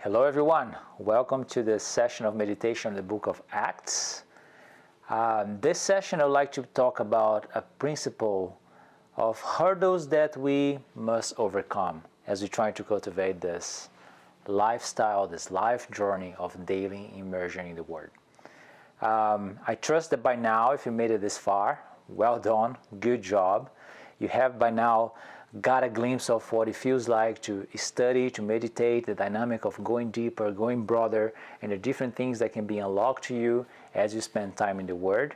Hello everyone, welcome to this session of meditation in the book of Acts. This session I'd like to talk about a principle of hurdles that we must overcome as we try to cultivate this lifestyle, this life journey of daily immersion in the Word. I trust that by now, if you made it this far, well done, good job. You have by now got a glimpse of what it feels like to study, to meditate, the dynamic of going deeper, going broader, and the different things that can be unlocked to you as you spend time in the Word.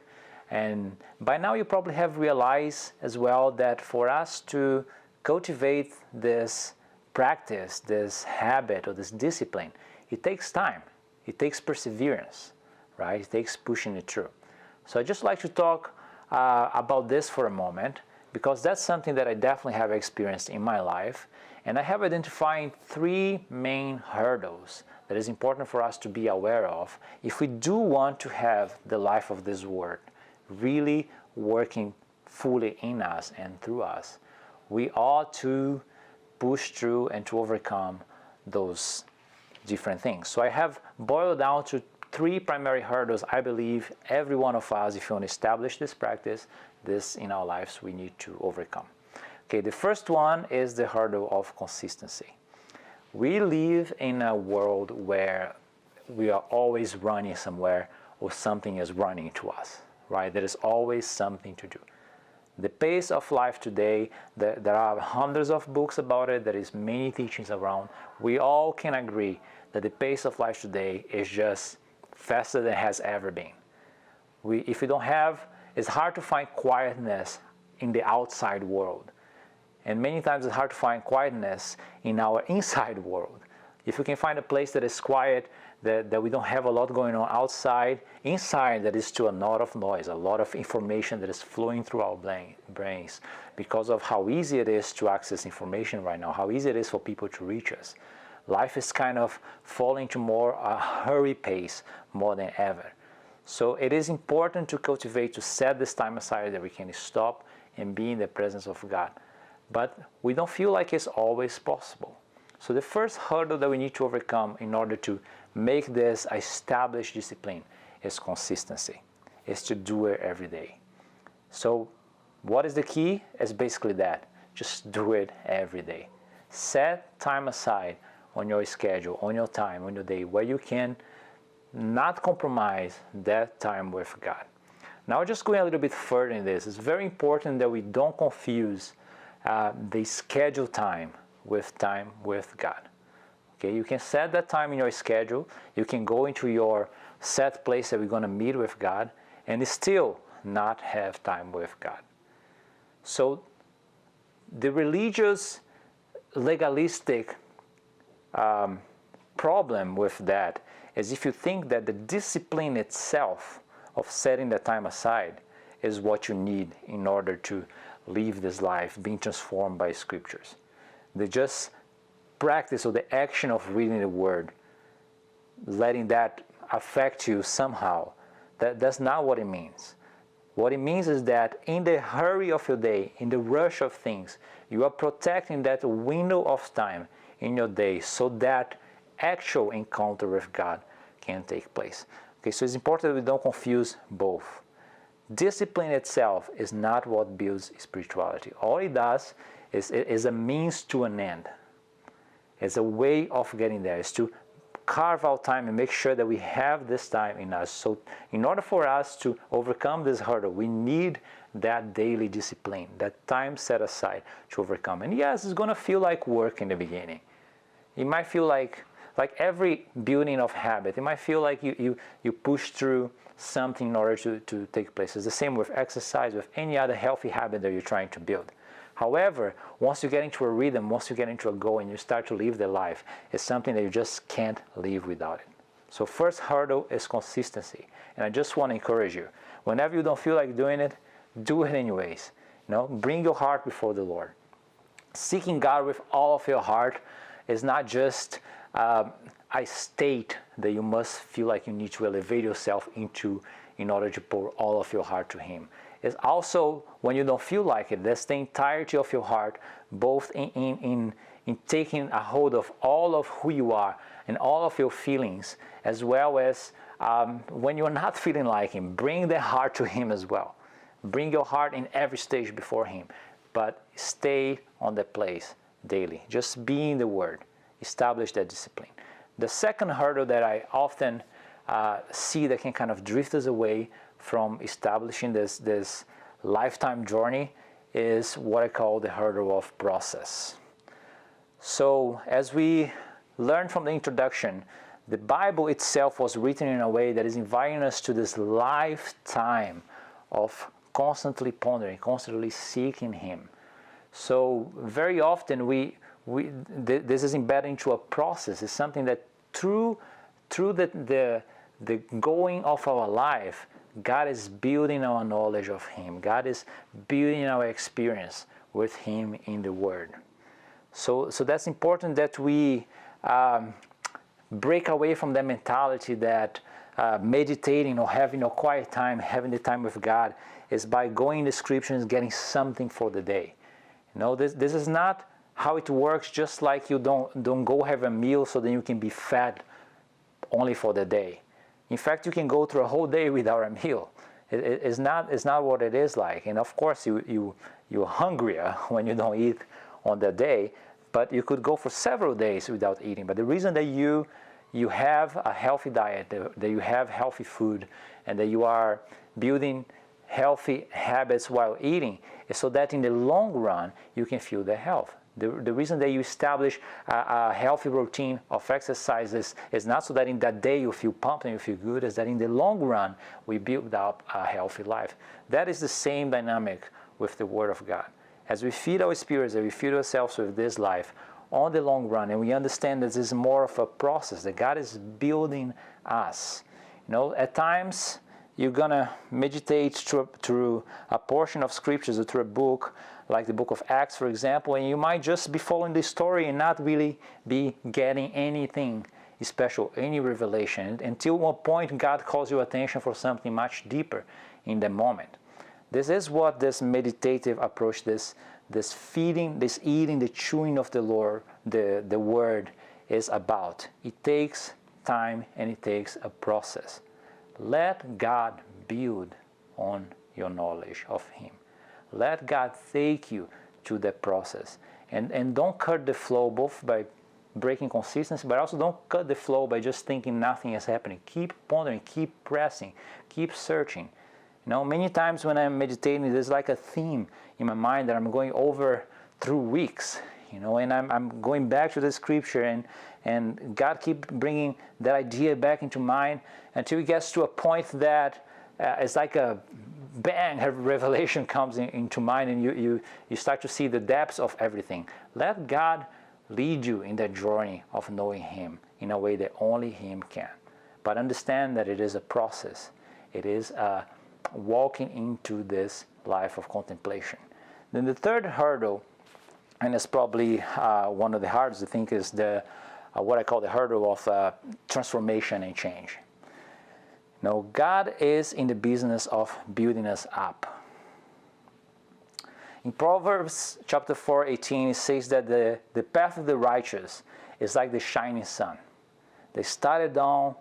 And by now you probably have realized as well that for us to cultivate this practice, this habit, or this discipline, it takes time. It takes perseverance, right? It takes pushing it through. So I'd just like to talk about this for a moment, because that's something that I definitely have experienced in my life. And I have identified three main hurdles that is important for us to be aware of if we do want to have the life of this Word really working fully in us and through us. We ought to push through and to overcome those different things. So I have boiled down to three primary hurdles I believe every one of us, if you want to establish this practice, this in our lives, we need to overcome. Okay, the first one is the hurdle of consistency. We live in a world where we are always running somewhere or something is running to us, right? There is always something to do. The pace of life today, there are hundreds of books about it, there is many teachings around. We all can agree that the pace of life today is just faster than it has ever been. If you don't have, it's hard to find quietness in the outside world. And many times it's hard to find quietness in our inside world. If we can find a place that is quiet, that we don't have a lot going on outside, inside that is still a lot of noise, a lot of information that is flowing through our brains because of how easy it is to access information right now, how easy it is for people to reach us. Life is kind of falling to more a hurry pace more than ever. So it is important to cultivate, to set this time aside that we can stop and be in the presence of God. But we don't feel like it's always possible. So the first hurdle that we need to overcome in order to make this established discipline is consistency. It's to do it every day. So what is the key? It's basically that. Just do it every day. Set time aside on your schedule, on your time, on your day, where you can not compromise that time with God. Now, just going a little bit further in this, it's very important that we don't confuse the scheduled time with God. Okay, you can set that time in your schedule. You can go into your set place that we're going to meet with God and still not have time with God. So the religious, legalistic problem with that is if you think that the discipline itself of setting the time aside is what you need in order to live this life, being transformed by scriptures. The just practice or the action of reading the Word, letting that affect you somehow, that's not what it means. What it means is that in the hurry of your day, in the rush of things, you are protecting that window of time in your day so that actual encounter with God can take place. Okay, so it's important that we don't confuse both. Discipline itself is not what builds spirituality. All it does is a means to an end. It's a way of getting there. It's to carve out time and make sure that we have this time in us. So in order for us to overcome this hurdle, we need that daily discipline, that time set aside to overcome. And yes, it's going to feel like work in the beginning. It might feel like every building of habit, it might feel like you push through something in order to take place. It's the same with exercise, with any other healthy habit that you're trying to build. However, once you get into a rhythm, once you get into a goal and you start to live the life, it's something that you just can't live without it. So first hurdle is consistency. And I just want to encourage you, whenever you don't feel like doing it, do it anyways. Bring your heart before the Lord. Seeking God with all of your heart is not just a state that you must feel like you need to elevate yourself into in order to pour all of your heart to Him. is also when you don't feel like it. That's the entirety of your heart, both in taking a hold of all of who you are and all of your feelings, as well as when you're not feeling like Him, bring the heart to Him as well. Bring your heart in every stage before Him, but stay on that place daily. Just be in the Word. Establish that discipline. The second hurdle that I often see that can kind of drift us away from establishing this lifetime journey is what I call the hurdle of process. So as we learned from the introduction, the Bible itself was written in a way that is inviting us to this lifetime of constantly pondering, constantly seeking Him. So very often this is embedded into a process. It's something that through the going of our life, God is building our knowledge of Him. God is building our experience with Him in the Word. So that's important that we break away from that mentality that meditating or having a quiet time, having the time with God, is by going in the Scriptures and getting something for the day. This is not how it works. Just like you don't go have a meal so then you can be fed only for the day. In fact, you can go through a whole day without a meal. It's not what it is like. And of course, you're hungrier when you don't eat on that day, but you could go for several days without eating. But the reason that you have a healthy diet, that you have healthy food, and that you are building healthy habits while eating is so that in the long run you can feel the health. The reason that you establish a healthy routine of exercises is not so that in that day you feel pumped and you feel good, is that in the long run we build up a healthy life. That is the same dynamic with the Word of God. As we feed our spirits, as we feed ourselves with this life, on the long run, and we understand that this is more of a process, that God is building us. At times you're gonna meditate through a portion of scriptures or through a book, like the book of Acts, for example, and you might just be following the story and not really be getting anything special, any revelation, until one point God calls your attention for something much deeper in the moment. This is what this meditative approach, this feeding, this eating, the chewing of the Lord, the Word is about. It takes time and it takes a process. Let God build on your knowledge of Him. Let God take you to the process. And don't cut the flow, both by breaking consistency, but also don't cut the flow by just thinking nothing is happening. Keep pondering, keep pressing, keep searching. Many times when I'm meditating, there's like a theme in my mind that I'm going over through weeks, and I'm going back to the scripture, and God keep bringing that idea back into mind until it gets to a point that it's like a bang, a revelation comes into mind, and you start to see the depths of everything. Let God lead you in that journey of knowing Him in a way that only Him can. But understand that it is a process. It is walking into this life of contemplation. Then the third hurdle, and it's probably one of the hardest, I think, is what I call the hurdle of transformation and change. God is in the business of building us up. In Proverbs chapter 4:18, it says that the path of the righteous is like the shining sun. They started down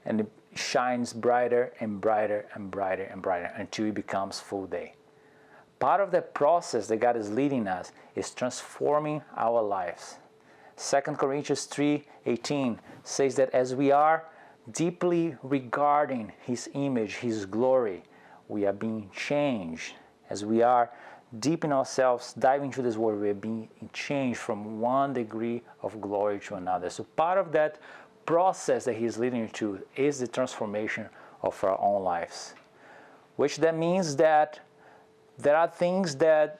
and it shines brighter and brighter and brighter and brighter until it becomes full day. Part of the process that God is leading us is transforming our lives. 2 Corinthians 3:18 says that as we are deeply regarding His image, His glory, we are being changed. As we are deep in ourselves, diving into this word, we are being changed from one degree of glory to another. So part of that process that He is leading you to is the transformation of our own lives. Which that means that there are things that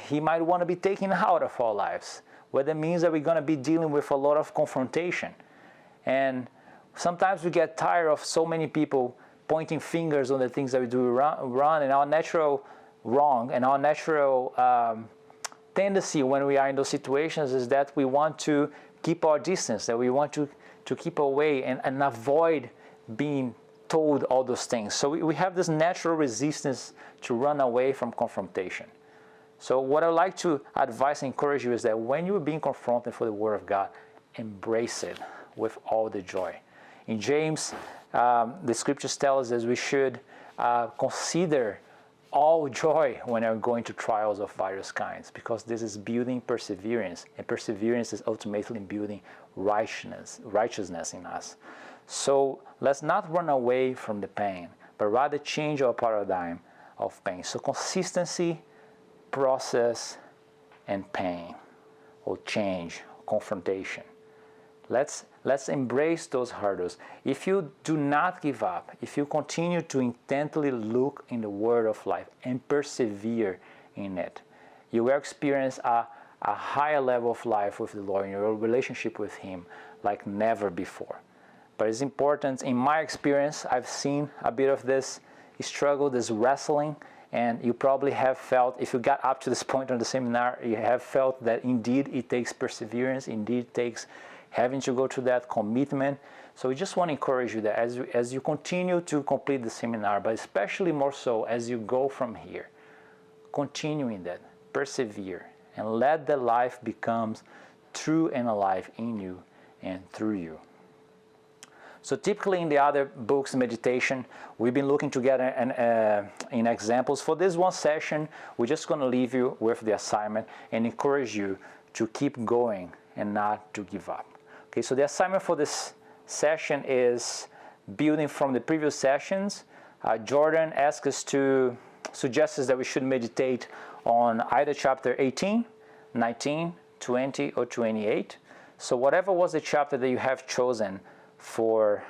He might want to be taking out of our lives. What that means that we're going to be dealing with a lot of confrontation. And sometimes we get tired of so many people pointing fingers on the things that we do wrong, and our natural wrong and our natural tendency when we are in those situations is that we want to keep our distance, that we want to keep away and avoid being told all those things. So we have this natural resistance to run away from confrontation. So what I would like to advise and encourage you is that when you're being confronted for the Word of God, embrace it with all the joy. In James, the scriptures tell us that we should consider all joy when we're going to trials of various kinds, because this is building perseverance, and perseverance is ultimately building righteousness in us. So let's not run away from the pain, but rather change our paradigm of pain. So consistency, process, and pain, or change, confrontation. Let's embrace those hurdles. If you do not give up, if you continue to intently look in the Word of life and persevere in it, you will experience a higher level of life with the Lord, in your relationship with Him, like never before. But it's important, in my experience, I've seen a bit of this struggle, this wrestling, and you probably have felt, if you got up to this point on the seminar, you have felt that indeed it takes perseverance, indeed it takes having to go through that commitment. So we just want to encourage you that as you continue to complete the seminar, but especially more so as you go from here, continue in that, persevere, and let the life becomes true and alive in you and through you. So typically in the other books, meditation, we've been looking together in examples. For this one session, we're just going to leave you with the assignment and encourage you to keep going and not to give up. Okay, so the assignment for this session is building from the previous sessions. Jordan suggests that we should meditate on either chapter 18, 19, 20, or 28. So whatever was the chapter that you have chosen for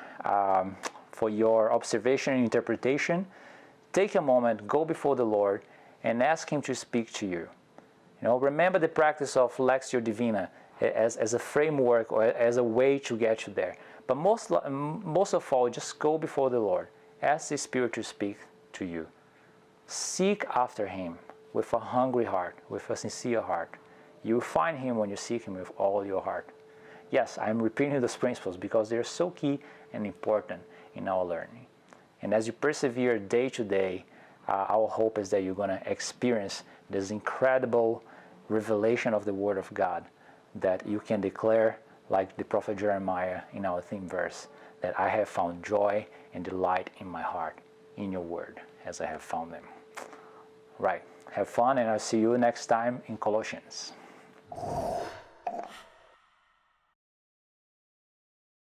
your observation and interpretation, take a moment, go before the Lord, and ask Him to speak to you. Remember the practice of Lectio Divina as a framework or as a way to get you there. But most of all, just go before the Lord. Ask the Spirit to speak to you. Seek after Him with a hungry heart, with a sincere heart. You will find Him when you seek Him with all your heart. Yes, I'm repeating those principles because they're so key and important in our learning. And as you persevere day to day, our hope is that you're going to experience this incredible revelation of the Word of God, that you can declare, like the prophet Jeremiah in our theme verse, that I have found joy and delight in my heart, in your Word, as I have found them. Right. Have fun, and I'll see you next time in Colossians.